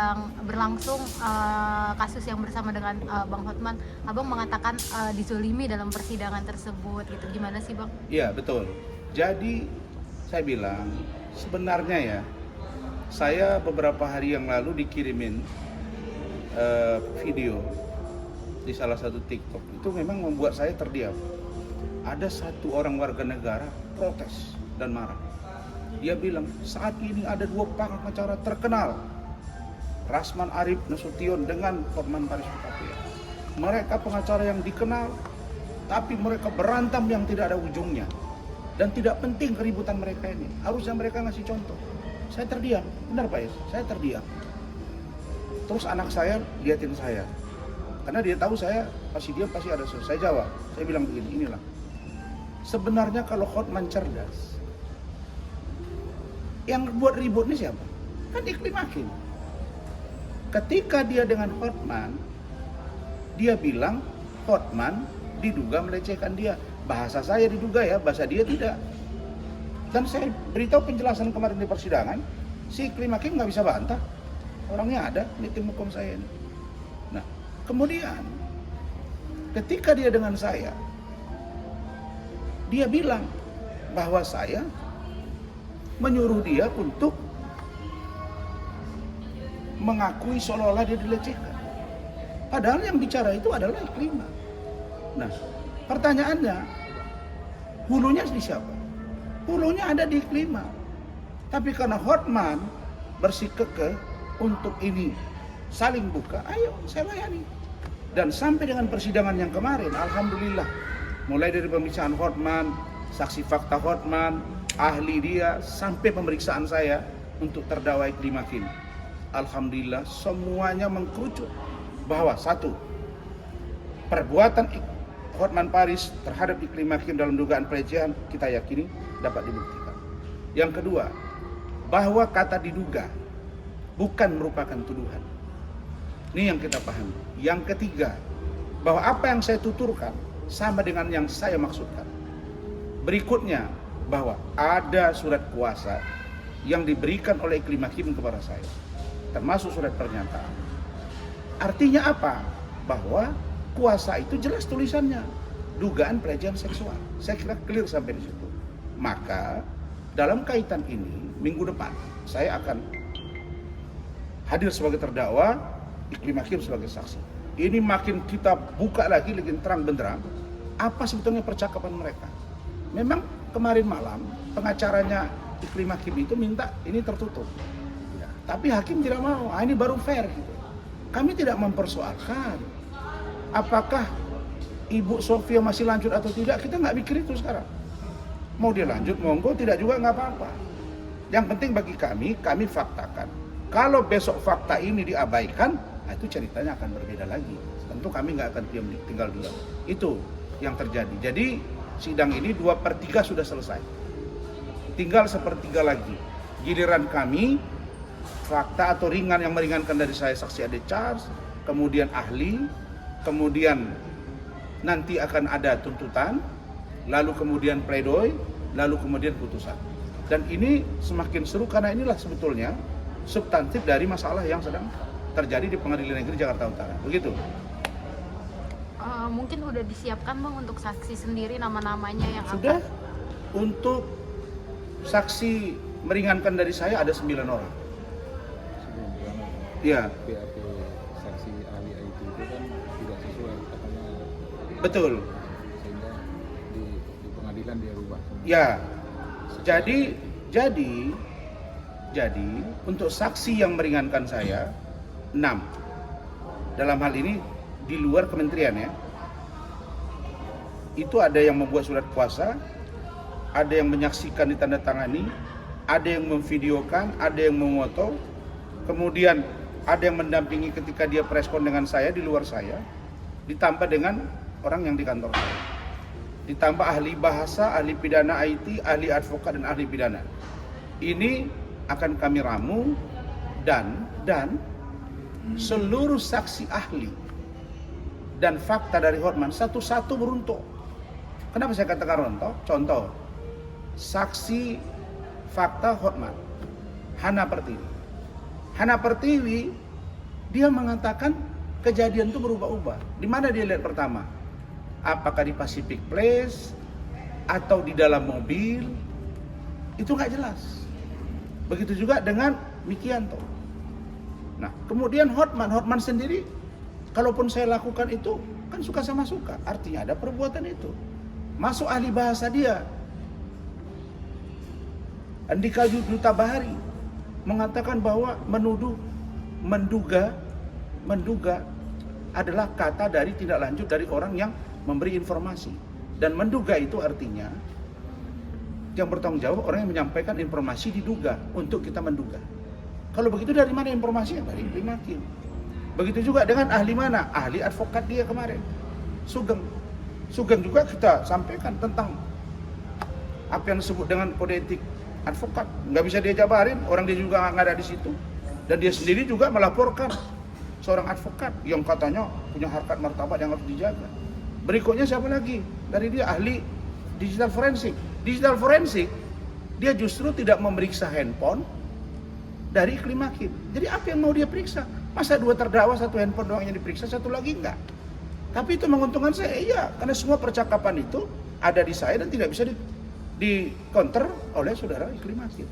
sedang berlangsung kasus yang bersama dengan Bang Hotman, Abang mengatakan dizolimi dalam persidangan tersebut gitu. Gimana sih, Bang? Iya, betul. Jadi saya bilang sebenarnya ya, saya beberapa hari yang lalu dikirimin video di salah satu TikTok. Itu memang membuat saya terdiam. Ada satu orang warga negara protes dan marah. Dia bilang, saat ini ada dua pengacara terkenal, Rasman Arif Nasution dengan Hotman Paris Hutapea. Mereka pengacara yang dikenal, tapi mereka berantem yang tidak ada ujungnya. Dan tidak penting keributan mereka ini. Harusnya mereka ngasih contoh. Saya terdiam, benar Pak Yes, saya terdiam. Terus anak saya liatin saya, karena dia tahu saya pasti dia pasti ada sesuatu. Saya jawab, saya bilang begini, inilah. Sebenarnya kalau Hotman cerdas, yang buat ribut ini siapa? Kan Iklim Hakim. Ketika dia dengan Hotman, dia bilang Hotman diduga melecehkan dia. Bahasa saya diduga ya, bahasa dia tidak. Dan saya beritahu penjelasan kemarin di persidangan, si Iklim Hakim nggak bisa bantah. Orangnya ada di tim hukum saya ini. Nah, kemudian ketika dia dengan saya, dia bilang bahwa saya menyuruh dia untuk mengakui seolah-olah dia dilecehkan. Padahal yang bicara itu adalah Iklim. Nah, pertanyaannya, hulunya di siapa? Hulunya ada di Iklim. Tapi karena Hotman bersikukuh untuk ini saling buka, ayo saya layani. Dan sampai dengan persidangan yang kemarin, alhamdulillah, mulai dari pemeriksaan Hotman, saksi fakta Hotman, ahli dia, sampai pemeriksaan saya untuk terdakwa Iklim Hakim. Alhamdulillah semuanya mengkerucut bahwa satu, perbuatan Hotman Paris terhadap Iklim Hakim dalam dugaan pelecehan kita yakini dapat dibuktikan. Yang kedua, bahwa kata diduga bukan merupakan tuduhan. Ini yang kita pahami. Yang ketiga, bahwa apa yang saya tuturkan sama dengan yang saya maksudkan. Berikutnya, bahwa ada surat kuasa yang diberikan oleh Iklim Hakim kepada saya, termasuk surat pernyataan. Artinya apa? Bahwa kuasa itu jelas tulisannya, dugaan pelecehan seksual. Saya kira clear sampai di situ. Maka dalam kaitan ini, minggu depan saya akan hadir sebagai terdakwa, Iklim Hakim sebagai saksi. Ini makin kita buka lagi, lagi terang benderang apa sebetulnya percakapan mereka. Memang kemarin malam pengacaranya Iklim Hakim itu minta ini tertutup, ya, tapi Hakim tidak mau. Ini baru fair gitu. Kami tidak mempersoalkan apakah Ibu Sofia masih lanjut atau tidak, kita nggak pikir itu sekarang. Mau dia lanjut, monggo, tidak juga nggak apa-apa. Yang penting bagi kami faktakan. Kalau besok fakta ini diabaikan, nah itu ceritanya akan berbeda lagi. Tentu kami nggak akan tinggal diam. Itu yang terjadi. Jadi sidang ini 2/3 sudah selesai. Tinggal 1/3 lagi. Giliran kami, fakta atau ringan yang meringankan dari saya saksi Ade Charles, kemudian ahli, kemudian nanti akan ada tuntutan, lalu kemudian pledoi, lalu kemudian putusan. Dan ini semakin seru karena inilah sebetulnya substantif dari masalah yang sedang terjadi di Pengadilan Negeri Jakarta Utara. Begitu. Mungkin udah disiapkan Bang untuk saksi sendiri nama-namanya yang Sudah. akan... Untuk saksi meringankan dari saya ada 9 orang. Ya. BAP saksi ahli IT itu kan tidak sesuai katanya. Betul. Sehingga di pengadilan dia rubah. Ya. Jadi untuk saksi yang meringankan saya 6. Dalam hal ini di luar kementerian ya. Itu ada yang membuat surat kuasa, ada yang menyaksikan ditandatangani, ada yang memvideokan, ada yang memoto, kemudian ada yang mendampingi ketika dia preskon dengan saya di luar saya, ditambah dengan orang yang di kantor saya. Ditambah ahli bahasa, ahli pidana IT, ahli advokat dan ahli pidana. Ini akan kami ramu dan seluruh saksi ahli dan fakta dari Hotman satu-satu beruntuk. Kenapa saya katakan rontok? Contoh, saksi fakta Hotman, Hana Pertiwi. Hana Pertiwi Dia mengatakan kejadian itu berubah-ubah. Di mana dia lihat pertama? Apakah di Pacific Place atau di dalam mobil? Itu nggak jelas. Begitu juga dengan Wikianto. Nah, kemudian Hotman sendiri, kalaupun saya lakukan itu, kan suka sama suka. Artinya ada perbuatan itu. Masuk ahli bahasa dia. Andika Duta Bahari mengatakan bahwa menduga adalah kata dari tindak lanjut dari orang yang memberi informasi. Dan menduga itu artinya yang bertanggung jawab orang yang menyampaikan informasi diduga untuk kita menduga. Kalau begitu dari mana informasinya? Dari Prima Hakim. Begitu juga dengan ahli mana? Ahli advokat dia kemarin, Sugeng juga kita sampaikan tentang apa yang disebut dengan kode etik advokat. Nggak bisa dia jabarin, orang dia juga nggak ada di situ. Dan dia sendiri juga melaporkan seorang advokat yang katanya punya harkat martabat yang harus dijaga. Berikutnya siapa lagi? Dari dia ahli digital forensik. Digital forensik, dia justru tidak memeriksa handphone dari klaim hakim. Jadi apa yang mau dia periksa? Masa dua terdakwa satu handphone doang yang diperiksa, satu lagi enggak? Tapi itu menguntungkan saya, iya. Karena semua percakapan itu ada di saya dan tidak bisa di counter oleh saudara klaim hakim.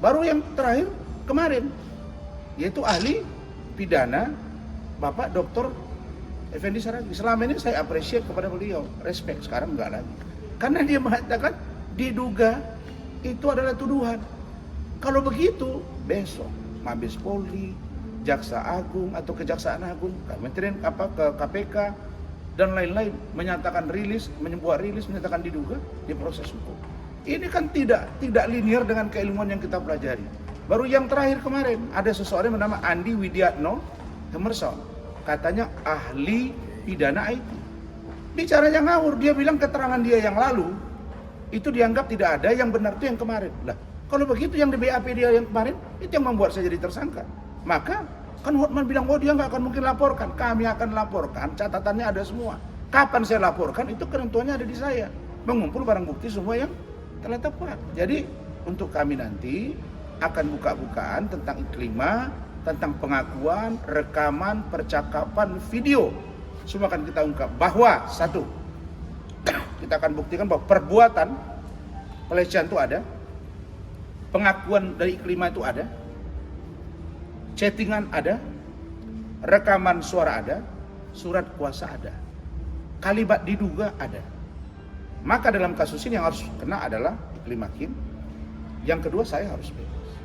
Baru yang terakhir kemarin, yaitu ahli pidana Bapak Dr. Effendi Saragih. Selama ini saya appreciate kepada beliau, respect, sekarang enggak lagi. Karena dia mengatakan diduga itu adalah tuduhan. Kalau begitu, besok Mabes Polri, Jaksa Agung atau Kejaksaan Agung, Kementerian ke KPK dan lain-lain menyatakan rilis, membuat rilis menyatakan diduga di proses hukum. Ini kan tidak linear dengan keilmuan yang kita pelajari. Baru yang terakhir kemarin ada seseorang bernama Andi Widiatno Emerson, katanya ahli pidana IT. Bicaranya ngawur, dia bilang keterangan dia yang lalu itu dianggap tidak ada, yang benar itu yang kemarin. Lah, kalau begitu yang di BAP dia yang kemarin itu yang membuat saya jadi tersangka. Maka kan Hotman bilang, oh dia nggak akan mungkin laporkan. Kami akan laporkan, catatannya ada semua. Kapan saya laporkan itu ketentuannya ada di saya. Mengumpul barang bukti semua yang telah tepat. Jadi untuk kami nanti akan buka-bukaan tentang iklima, tentang pengakuan, rekaman, percakapan, video. Semua akan kita ungkap bahwa satu, kita akan buktikan bahwa perbuatan pelecehan itu ada, pengakuan dari iklima itu ada, chattingan ada, rekaman suara ada, surat kuasa ada, kalimat diduga ada. Maka dalam kasus ini yang harus kena adalah iklim hakim. Yang kedua, saya harus bebas.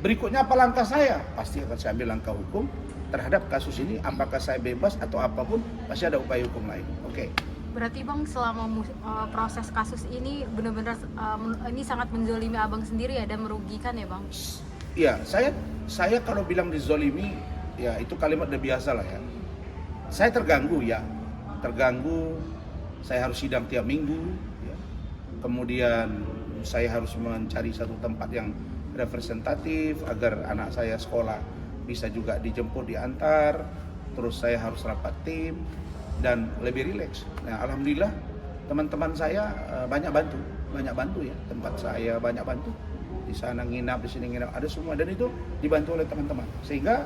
Berikutnya apa langkah saya? Pasti akan saya ambil langkah hukum terhadap kasus ini. Apakah saya bebas atau apapun, pasti ada upaya hukum lain. Oke. Berarti Bang, selama proses kasus ini benar-benar ini sangat menzolimi Abang sendiri ya, dan merugikan ya Bang? Iya, saya kalau bilang dizolimi, ya itu kalimat udah biasa lah ya. Saya terganggu ya, saya harus sidang tiap minggu, ya. Kemudian saya harus mencari satu tempat yang representatif agar anak saya sekolah bisa juga dijemput, diantar, terus saya harus rapat tim dan lebih rileks. Nah, alhamdulillah teman-teman saya banyak bantu ya, tempat saya banyak bantu. Di sana nginap, di sini nginap, ada semua, dan itu dibantu oleh teman-teman. Sehingga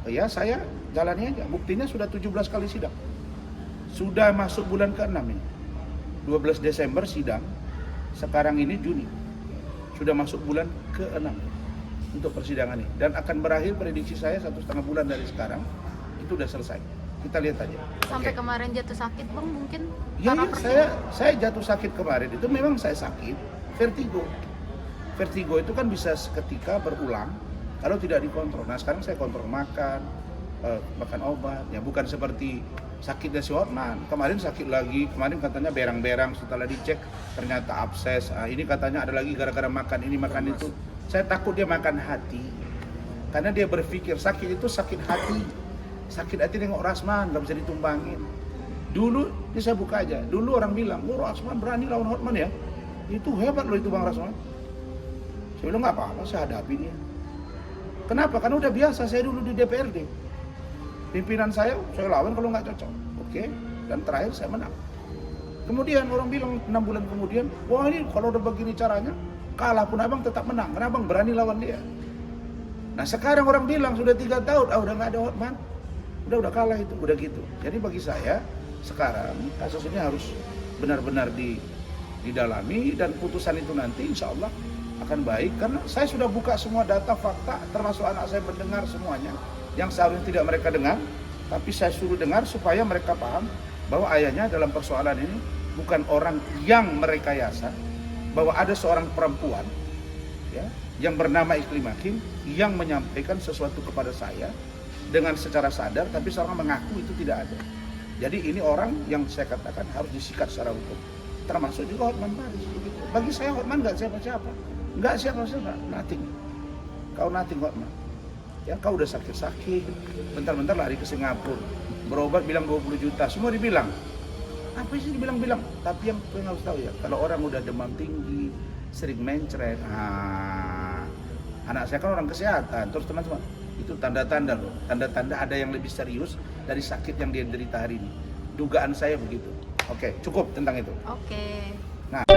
ya saya jalani aja. Buktinya sudah 17 kali sidang. Sudah masuk bulan ke-6 ini. 12 Desember sidang. Sekarang ini Juni. Sudah masuk bulan ke-6 untuk persidangan ini, dan akan berakhir prediksi saya 1,5 bulan dari sekarang itu udah selesai. Kita lihat aja. Sampai kemarin jatuh sakit Bang mungkin? Ya, saya jatuh sakit kemarin itu memang saya sakit vertigo. Vertigo itu kan bisa seketika berulang kalau tidak dikontrol. Nah, sekarang saya kontrol makan obat. Ya bukan seperti sakitnya si Hotman. Kemarin sakit lagi, kemarin katanya berang-berang, setelah dicek ternyata abses. Ini katanya ada lagi gara-gara makan ini makan itu. Saya takut dia makan hati. Karena dia berpikir sakit itu sakit hati. Sakit hati nengok Rasman, gak bisa ditumbangin. Dulu, ini saya buka aja. Dulu orang bilang, oh Rasman berani lawan Hotman ya. Itu hebat loh itu Bang Rasman. Saya bilang gak apa-apa, saya hadapin ya. Kenapa? Karena udah biasa, saya dulu di DPRD. Pimpinan saya lawan kalau nggak cocok. Oke? Dan terakhir saya menang. Kemudian orang bilang 6 bulan kemudian, wah ini kalau udah begini caranya, kalah pun abang tetap menang. Karena abang berani lawan dia. Nah sekarang orang bilang sudah 3 tahun, udah nggak ada Hotman. udah kalah itu, udah gitu. Jadi bagi saya sekarang kasus ini harus benar-benar didalami, dan putusan itu nanti insya Allah akan baik, karena saya sudah buka semua data fakta, termasuk anak saya mendengar semuanya yang seharusnya tidak mereka dengar, tapi saya suruh dengar supaya mereka paham bahwa ayahnya dalam persoalan ini bukan orang yang merekayasa, bahwa ada seorang perempuan ya, yang bernama Iklim Hakim yang menyampaikan sesuatu kepada saya dengan secara sadar, tapi seorang mengaku itu tidak ada. Jadi ini orang yang saya katakan harus disikat secara hukum, termasuk juga Hotman Paris. Begitu. Bagi saya Hotman nggak siapa-siapa, nggak siapa-siapa, nothing. Kau nothing Hotman. Ya kau udah sakit-sakit, bentar-bentar lari ke Singapura, berobat bilang 20 juta, semua dibilang. Apa sih dibilang-bilang? Tapi yang kalian harus tahu ya, kalau orang udah demam tinggi, sering mencret, anak saya kan orang kesehatan, terus teman-teman, itu tanda-tanda loh, tanda-tanda ada yang lebih serius dari sakit yang dia derita hari ini. Dugaan saya begitu. Oke, cukup tentang itu. Oke. Nah.